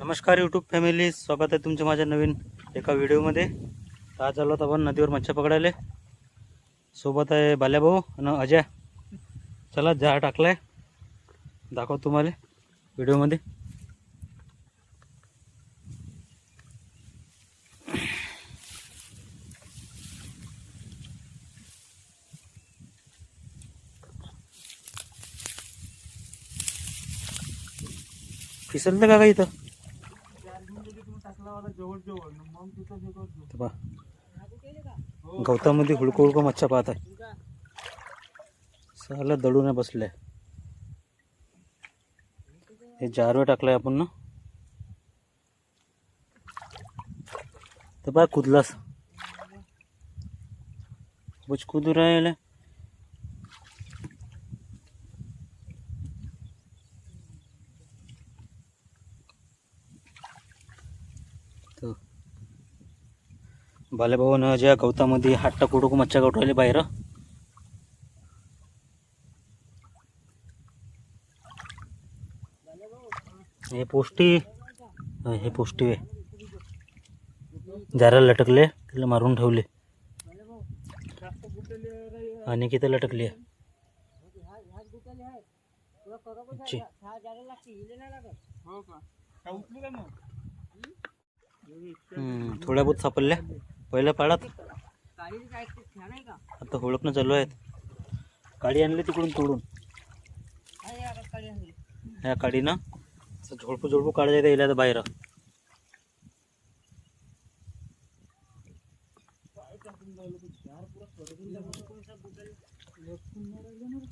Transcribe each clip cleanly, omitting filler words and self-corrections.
नमस्कार YouTube family, स्वागत आहे तुमच्या माझ्या नवीन एका व्हिडिओमध्ये। आज आलो आपण नदीवर मच्छी पकडायला। सोबत आहे बाल्याभाऊ आणि अजय। चला जाळ टाकलाय, दाखव तुम्हाला व्हिडिओमध्ये। फिसलतं का इथं? गवतामध्ये हुडको हुडको मच्छा पाहत आहे। सहला दडून बसले। हे जारवे टाकलाय आपण ना, तर बा कुदलास कुछ कुदू राहिला। तो बालेभाऊन ज्या गवतामध्ये हात टाकून मच्छा गावठवले बाहेर। हे पोष्टी आहे, जारा लटकले त्याला मारून ठेवले आणि किती लटकले। थोड्या बहुत सापडल्या पहिल्या पाळात, आता ओळखणं चालू आहेत। काडी आणली तिकडून तोडून, ह्या काडीनं झोडपू झोडपू काढायला येईल बाहेर।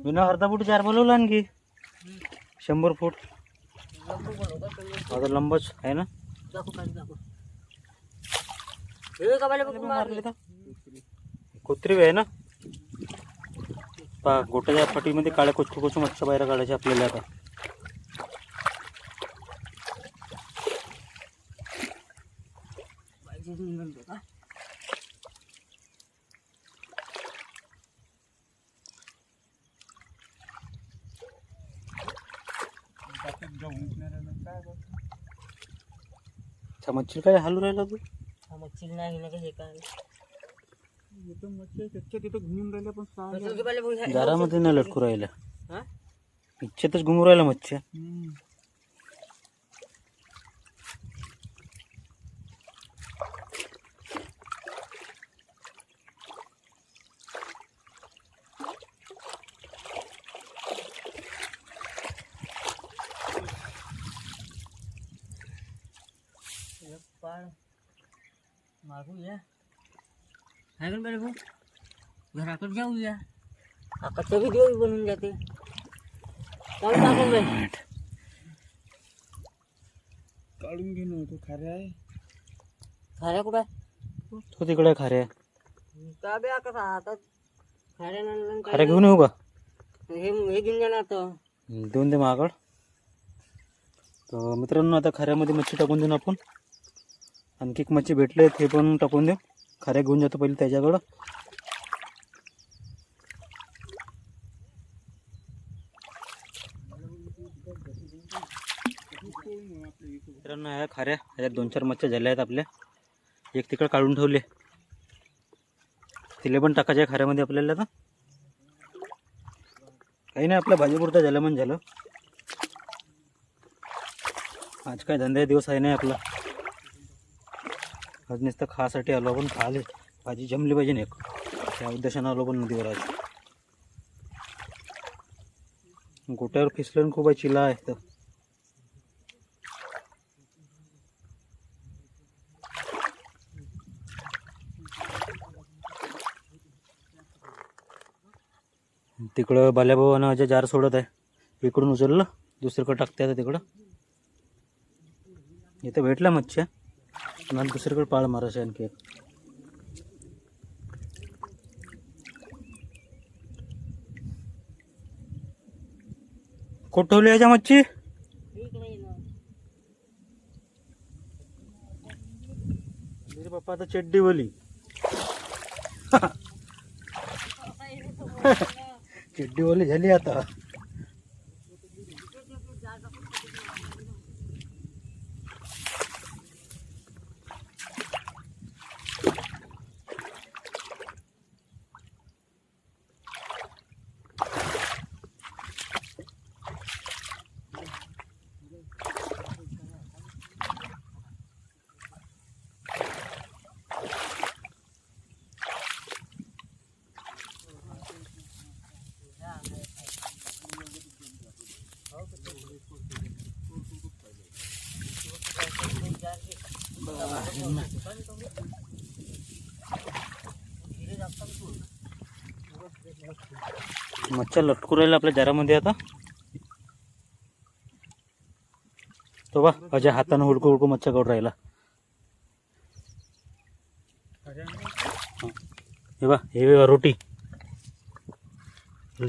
मी अर्धा फूट जार बोलवला आणखी 100 फूट आता लंबच आहे ना। कुत्री आहे ना, गोट्याच्या फटीमध्ये काळ्या कोचू कोचू मच्छा बाहेर काढायचे आपल्याला। आता मच्छी काय हालू राहिला तू? मच्छी नाही ना, हे काय दारामध्ये नाही लटकू राहिल्या, इच्छेतच घुमू राहिला मच्छी। मारूया घराकडे जाऊया, आकाशचा व्हिडिओ बनून जाते। काढून घे ना, तो खाऱ्या आहे। खाऱ्या कुठं? तो तिकडे खाऱ्या का बे आकाश आता खाऱ्या घेऊन येऊ का? हे घेऊन जाणार तर देऊन दे महागड। तर मित्रांनो, आता खाऱ्यामध्ये मच्छी टाकून देऊ आपण। आणखी एक मच्छी भेटले ते पण टाकून देऊ। खाऱ्या घेऊन जातो पहिले त्याच्याकडं। मित्रांनो, ह्या खाऱ्या ह्याच्यात 2-4 मच्छ्या झाल्या आहेत आपल्या। एक तिकडे काढून ठेवले, तिले पण टाकायचे आहे खाऱ्यामध्ये आपल्याला। आता काही नाही, आपल्या भाजीपुरता झालं म्हणजे झालं। आज काय धंदे दिवस आहे नाही आपला, आज नुसतं खासाठी आलो आपण। खाले भाजी जमली पाहिजे ना, एक त्या उद्देशानं आलो पण नदीवर। आज गोट्यावर फिसलन खूप आहे, चिला आहे तर तिकडं बाल्याभाऊ अजय जार सोडत आहे। इकडून उचललं दुसरीकडे टाकते आता तिकडं। इथं भेटला मच्छ्या, आणि दुसरीकडे पाळ मारायचे आणखी एक। कुठं ठेवली याच्या मच्छी? मेरे पप्पा आता चड्डी बोली चड्डी बोली झाली आता। मच्छर लटकू राहिला आपल्या जारामध्ये आता. तो बा अजय हातानं हुडकू हुडकू मच्छर काढून राहिला. हे बा हे रोटी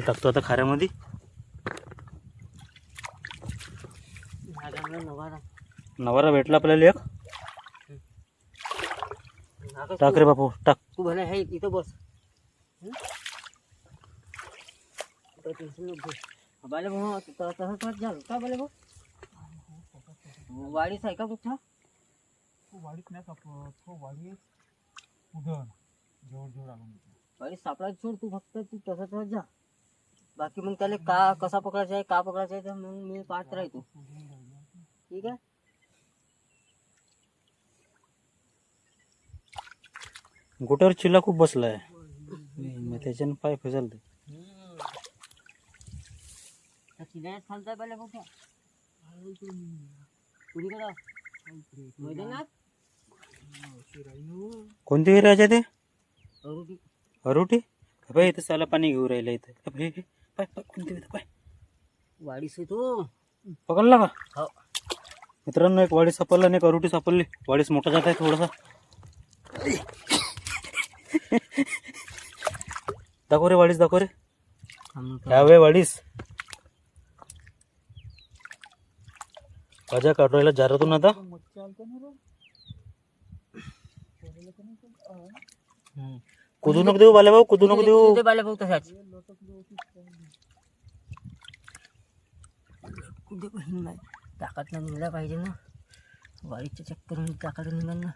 टाकतो आता खाऱ्यामध्ये. नवारा भेटला आपल्याला एक. टाक रे बापू टाक. तू भले हे इथं बस. बाले भाऊ तसंच झालं का बाले भाऊ? वाडीच आहे का कुठं? तो वाढीत नाही सापडत. तो वाढीत उधळ जवळ जवळ आला म्हणजे. वाडी सापडा सोड तू, फक्त तू तसंच जा. बाकी मग त्याला कसा पकडायचा आहे का पकडायचा आहे तर मग मी पाहत राहतो. ठीक आहे. गोट्यावर चिल्ला खूप बसलाय. त्याच्यानं पाय फिसलते. किल्ल्यात खालताय पहिले कुठं कुणीकडं मैदानात. कोणती विहीर आहे ते? अरुटी. अरोटी बाई इथं साला पाणी घेऊ राहिलं इथं. पाय पाय कोणती विहीर पाय. वाडीस तू पकडला का? हो. मित्रांनो एक वाडी सापडला आणि एक अरोटी सापडली. वाडीस मोठा जात आहे थोडासा. दाखव रे वाडीस दाखव रे. ह्यावे वाडीस अजा काढून राहिला जारातून आता. मच्छर आलता ना रे. कुदू नको देऊ बाले भाऊ, कुदू नको देऊ. बाले भाऊ तसाच कुठे बहीण नाही. ताकद नाही निघायला पाहिजे ना. वाडीच्या चक्कर मध्ये ताकद निघाल ना.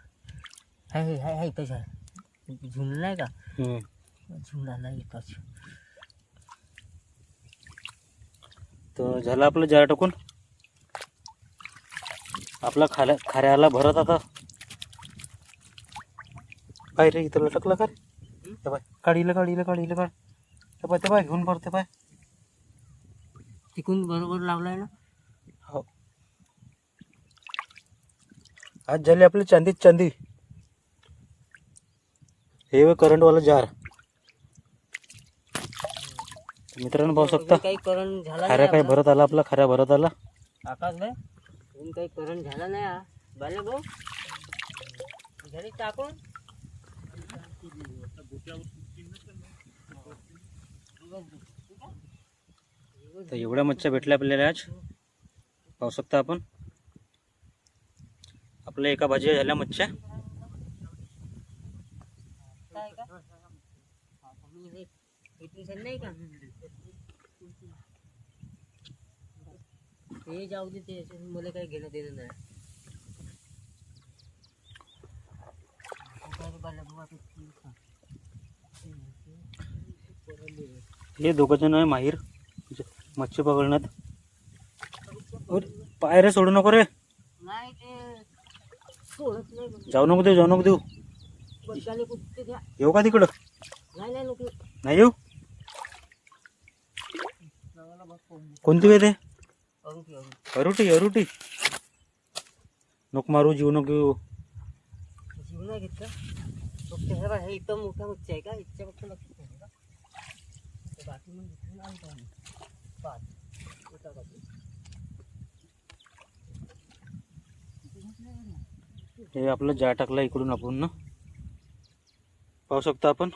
हाय हाय हाय तसा झुंड नाही का? झुंड आला एकच. तर झालं आपलं जार टाकून. आपला खाऱ्याला भरत आता. काय रे इथं लटकलं का रे? बाय काढीला काढीला काढीला काढ. ते बाय घेऊन भरते पाय. तिकून बरोबर लावलाय ना. हो आज झाली आपली चांदीच चांदी. हे करंटवाला जार. मित्रांनो पाहू शकता काही करंट झाला खाऱ्या काय भरत आला. आपला खाऱ्या भरत आला. आकाश भाई काही करंट झाला नाही. बाले भाऊ घरी टाकून तर एवढ्या मच्छ्या भेटल्या आपल्याला आज. पाहू शकता आपण. आपल्या एका भाजी झाल्या मच्छ्या. काय का नाही का ते जाऊ दे. ते मला काही घेणं देणं नाही. हे दोघ जण आहे माहीर मच्छी पकडण्यात. पायऱ्या सोडू नको रे. नाही ते सोडत नाही. जाऊ नको देऊ जाऊ नको देऊ. बसाले कुठे द्या. येऊ का तिकडं? नाही नाही नको. नाही येऊ. कोणती वेळ ते? अरुटी अरुटी अरुटी अरुटी नको मारू. जीव नको घेऊ. जीव नाही घेत का? फक्त हे बघ, हे एकदम मोठा मच्छी आहे का? इतक्या फक्त लक्ष ठेवा का? ते बाकी मग इथून आणतो आम्ही. पाच एका बाजू. हे आपलं जा टाकला इकडून आपण ना. पाहू शकता आपण.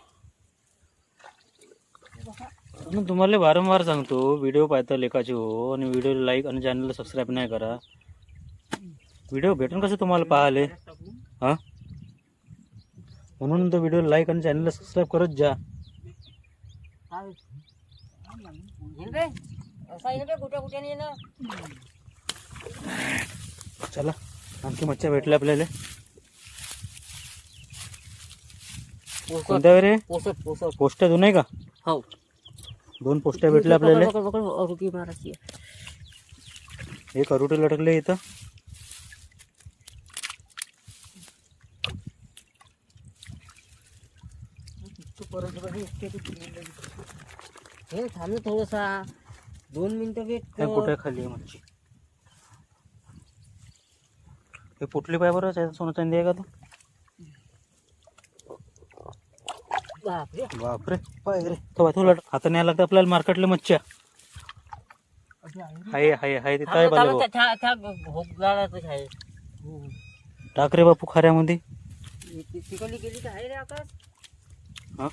तुम्हाला वारंवार सांगतो व्हिडिओ पाहता लेखाचे हो. आणि व्हिडिओ लाईक आणि चॅनलला सबस्क्राईब नाही करा. व्हिडिओ भेटून कसं तुम्हाला पाहाले. हां म्हणून तो व्हिडिओ लाईक आणि चॅनलला सबस्क्राईब करत जा. काय हे रे असा आहे रे. कुठे कुठे नाही ना. चला आणखी मच्छ्या भेटल्या आपल्याला. कोणत्या रे? पोसट पोसट पोस्ट्या दोन आहे का? हो 2 पोस्ट्या भेटल्या आपल्याला. पकड पकड अरुटी मारायची. एक अरुटी लटकले इथं. हे थांब थोडसा 2 मिनिटं वेट कर. कुठे खाली आहे मच्छी? हे पुटली पाय बरं त्याचा सोनं चांदी आहे का तो? बापरे बापरे पाय रे तो तुला हाताने न्यायला लागतं आपल्याला मार्केटला मच्छ्या. अशी आहे रे. हाय हाय हाय तिथं आहे बाले भाऊ. आहे हो हो. टाक रे बापू खाऱ्यामध्ये. तिकडली गेली का आहे रे आकाश. हा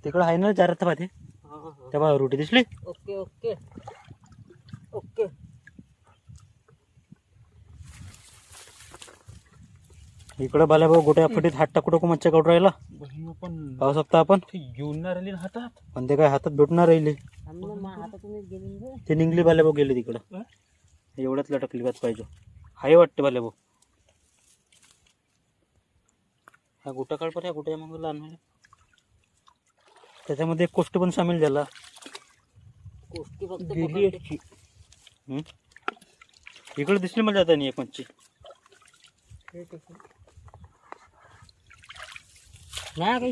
तिकडं आहे ना जारात पाहते त्या बा रोटी दिसली. Okay okay okay. इकडं बाल्या भाऊ गोट्या फटीत हात टाकू टाकू मच्छ्या काढून राहिला. बहिणी पण पाहू शकता आपण. ते घेऊन नाही राहिली ना हातात. पण ते काय हातात भेटणार राहिले. हातातूनच गेली रे. ते निघली बाल्या भाऊ गेले तिकडं. हं? एवढ्याच लटकली बात पाहिजे. हाय वाटते बाल्या भाऊ. हा गोटा काढ पर ह्या गोट्या मग लहान मुलं. त्याच्यामध्ये एक गोष्ट पण सामील झाला. गोष्टी फक्त गेली अशी. इकडे दिसली मला जाता नाही एक मच्छी. नाही काही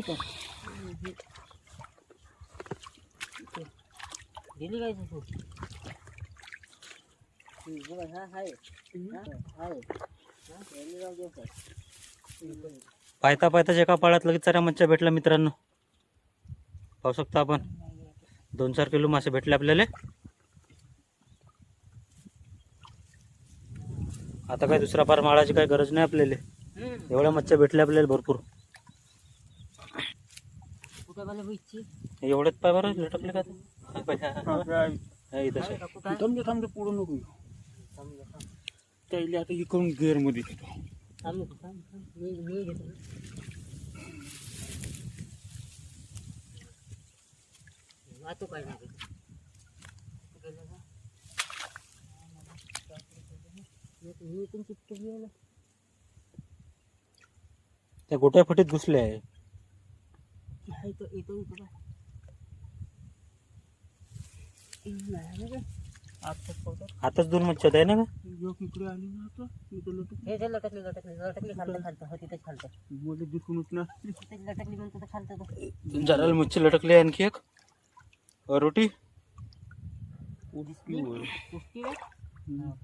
गेली काय तू. पायता पायताच एका पाळ्यात लगेच साऱ्या मच्छ्या भेटल्या मित्रांनो. पाहू शकता आपण 2-4 किलो मासे भेटले आपल्याला. आता काय दुसरा पार माळाची काय गरज नाही आपल्याला. एवढ्या मच्छ्या भेटल्या आपल्याला भरपूर. कुठे मला इच्छी एवढ्यात पाय बरं लटकले का ते? हा, इथंच आहे. थांबले थांबले पुढं नको येऊ. त्याला आता इकडून गेअर मध्ये घेतो. मी घेतो. वाहतो काय नाही मी पण चित्त गेला. त्या गोट्या फटीत घुसले आहे. इथं इथं इथं आताच 2 मच्छ्या आहे ना का? एक इकडे आली ना आता इकडे लटक. हे लटकली लटकली लटकली खालतं खालतं हो तिथेच खालतं. मला दिसूनच ना. तिथेच लटकली म्हणतो तर खालतं तो. जराला मच्छी लटकली आहे आणखी एक. रोटी कुस्ती आहे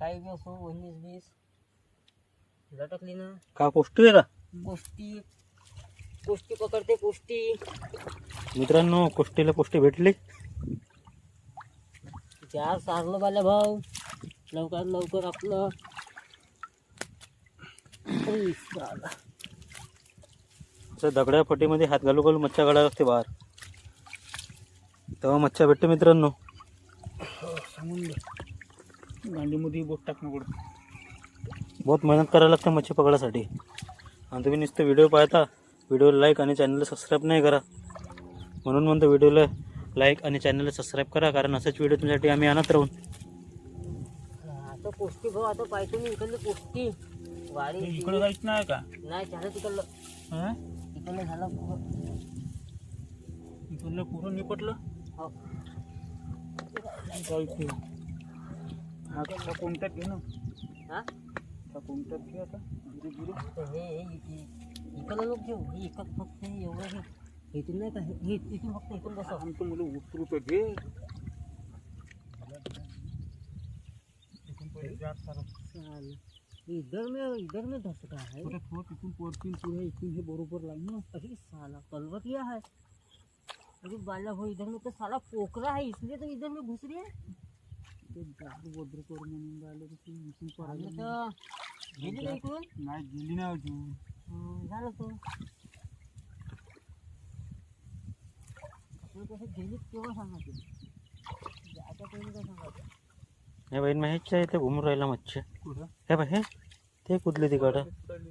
काही बी असो 19-20 लटकली ना. का पोष्टी आहे का कुस्ती कुस्ती पकडते कुस्ती. मित्रांनो? कोष्टीला कोष्टी भेटली. चार सारलं बाल्या भाऊ लवकर लवकर आपलं. असं दगड्या फटीमध्ये हात घालू घालू मच्छ्या काढायला लागते बाहेर. तेव्हा मच्छ्या भेटते मित्रांनो. सांगून दे. गांडीमध्ये बोट टाकणं पडतं. बहुत मेहनत करायला लागते मच्छी पकडायसाठी. आणि तुम्ही नुसतं व्हिडिओ पाहता, व्हिडिओला लाईक आणि चॅनलला सबस्क्राईब नाही करा. म्हणून म्हणतो व्हिडिओला लाईक आणि चॅनलला सबस्क्राईब करा, कारण असेच व्हिडिओ तुमच्यासाठी आम्ही आणत राहून. आता कुस्ती भाऊ आता पाहिजे मी इकडली कुस्ती वाडी इकडे जायच नाही का? नाही झालं तिकडलं. हा? तिकडलं झालं पुरं. इकडलं पुरं निपटलं. हो. जायचं. हा कोणत्यात घे ना. हा हा कोणत्यात घे आता. धीरे धीरे. तर हे इकडलं लोक घेऊ. हे इकत फक्त हे एवढं घे. इथून नाही का हे इथून फक्त इथून बसव. आमचं मला उतरू तर घे. इथून पहिले जात सारं. चालेल. इधर में धसका है. थोडं थोडं तिथून पडतील पुढे इथून हे बरोबर लागलं. अरे साला कलवतिया है. अरे बाला हो इधर में तो साला पोखरा है इसलिए तो इधर में घुस रही है. ते दारू वद्र करून म्हणून राहिलं तर इथून आम्ही पडायला तर गेली का इकडून. नाही गेली ना अजून. झालं तो आपण कसं गेली तेव्हा सांगायचं. आता पहिली काय सांगायचं. हे बहीण माहीतच्या इथे घुमून राहिला मच्छी. कुठं? हे बाई हे ते कुदले तिकडं. पडली.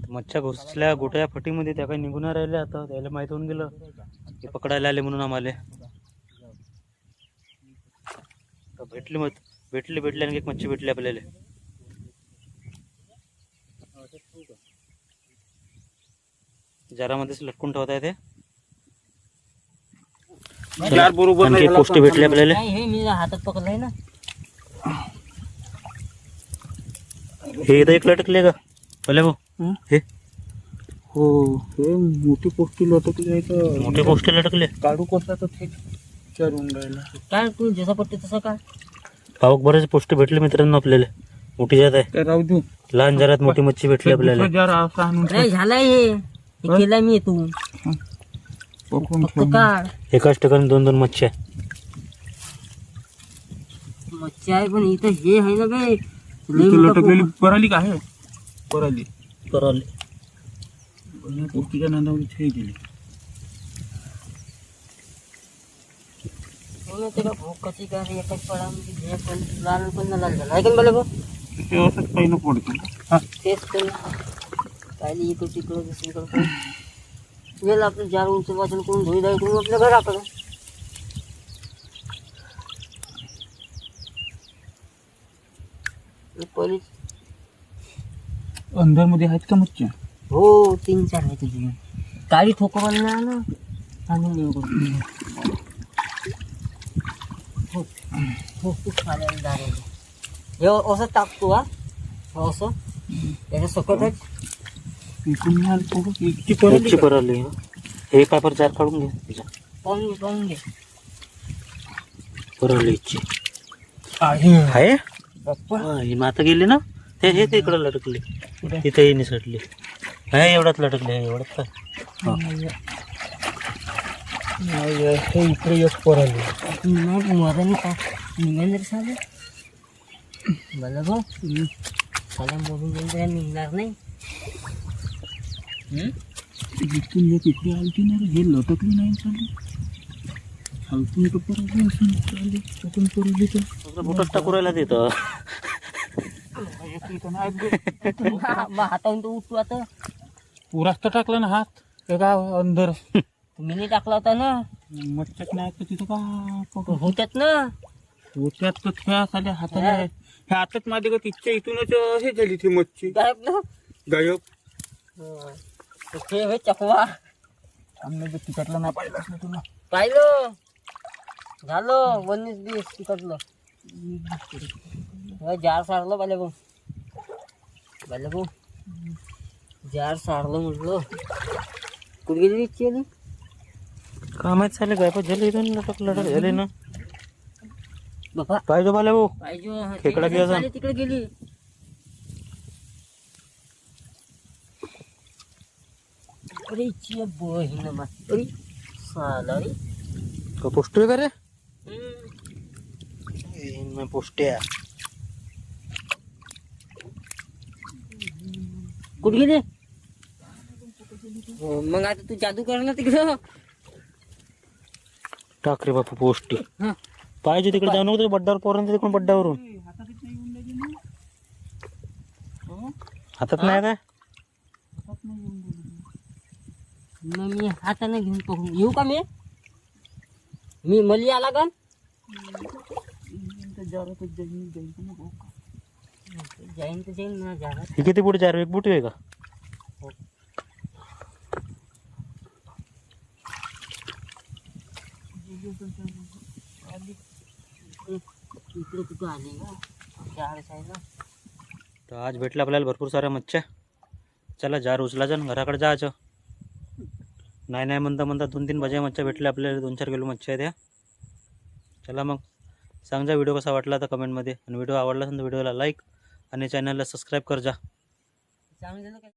मच्छ्या घुसल्या गोट्या फटीमध्ये त्या काही निघून राहिल्या. आता त्याला माहीत होऊन गेलं ते पकडायला आले म्हणून आम्हाला. भेटली आणखी एक मच्छी भेटली आपल्याला. जारामध्येच लटकून ठेवता येते. जार बरोबर आणखी नाही पोस्टी भेटली आपल्याला. नाही हे मी हातात पकडलंय ना. हे इथं एक लटकले का भल्या भाऊ? हं? हे हो हे मोठी पोस्टी लटकली आहे तर मोठे पोस्टी लटकले. काढू कसला तर ते विचारून राहिला. काय तू जसं पडते तसं काय. पावक बरेच पोस्टी भेटले मित्रांनो आपल्याला. मोठी जात आहे. काय राहू देऊ लहान जरात मोठी मच्छी भेटली आपल्याला. दुसरं जार असा आणून नाही झालाय हे केलाय मी तू पकडून फक्त काढ. एकाच ठिकाणी 2-2 मच्छी आहे. मच्छी आहे पण इथं हे आहे ना बे लई इथे मोठं लटकलेली पोपट. पराली का आहे पराली करवले. पोस्टीच्या नांदावर हे गेली. हो ना, त्याला भूक कशी काय रे, एकाच फळामध्ये हे पण लाल पण लाल झाला आहे का मला बघ. ते असंच काही नको पडते हा तेच तर पाहिली इकडं तिकडं दुसरीकडं पण गेलं आपलं जार उंच वाचन करून धुई धाई करून आपल्या घराकडं. पहिली अंदर मध्ये आहेत का मच्छी हो 3-4 आहे तुझी काळी ठोकरवाली नाही ना आणून येऊ करून. हो हो खूप खायला दार हे असं टाकतो हा हो असं त्याच्या सकट आहे. इकडून माल बघू, इतकी मच्छी पराली परवली. हे पापर जार काढून घे. पाहून घे परवली इच्छी आहे आहे. बाप्पा. ही माता गेली ना. ते हे ते इकडं लटकले. तिथे ही निसटली. नाही एवढ्यात लटकले. एवढ्यात काय हा. नाही, हे इकडे एक पराली मग मधाने का निघालं साधं मला बघ मला मोडून गेलं तर निघणार नाही. इथून एक इकडे आलती ना रे, हे लटकली नाही चालली खालतून एक पराली असं चालली चकून पराली तर बोटच टाकू राहिला तिथं. मग हातावून तो उठतो आता. पुराच तर टाकला ना हात ते का अंदर तुम्ही नाही टाकला होता ना मच्छ्यात नाही तर तिथं का पकड होत्यात ना. होत्यात तर त्या साध्या हाताला हा. ह्या हातात माझे का तिच्या इथूनच हे झाली ती मच्छी गायब ना. गायब ते हे चकवा आम्ही तिकडला नाही पाहिलं ना तुला पाहिलं झालं 19-20 तिकडलं जार सारलं बाल्या भाऊ जार सारलं म्हटलं. कुठे गेली इच्छी आली काय माहित झाले काय पण झाले इथून लटक लटक झाले ना. बाबा पाहिजे भल्या भाऊ. पाहिजे खेकडा घे अजून. तिकडे गेली. अरे इच्छी बहीण मा अरे साला रे. का पोस्टी आहे का रे? हम्म. पोस्ट्या कुठे गेले हो, मग आता तू जादू कर ना तिकडं. टाक रे बापू पोस्टी. हा पाहिजे तिकडे जाऊ नको बड्डावर पोरांचं तिकडून बड्डावरून. हातात नाही काय. मग मी हाताने घेऊन पकडून येऊ का मी मली आला का जाईन तर जाईन ना जागा. ही किती बुटी 4 एक बुटी आहे का? इकडे कुठं आली का आहे ना. तर आज भेटलं आपल्याला भरपूर साऱ्या मच्छ्या. चला जार उचलायचं आणि घराकडे जायचं. नाही म्हणता 2-3 भाज्या मच्छ्या भेटल्या आपल्याला. 2-4 किलो मच्छ्या आहेत ह्या. चला मग सांगा व्हिडिओ कसा वाटला तर कमेंटमध्ये. आणि व्हिडिओ आवडला असेल तर व्हिडिओला लाईक आणि चॅनलला सबस्क्राईब कर जा. चांगलं झालं काय.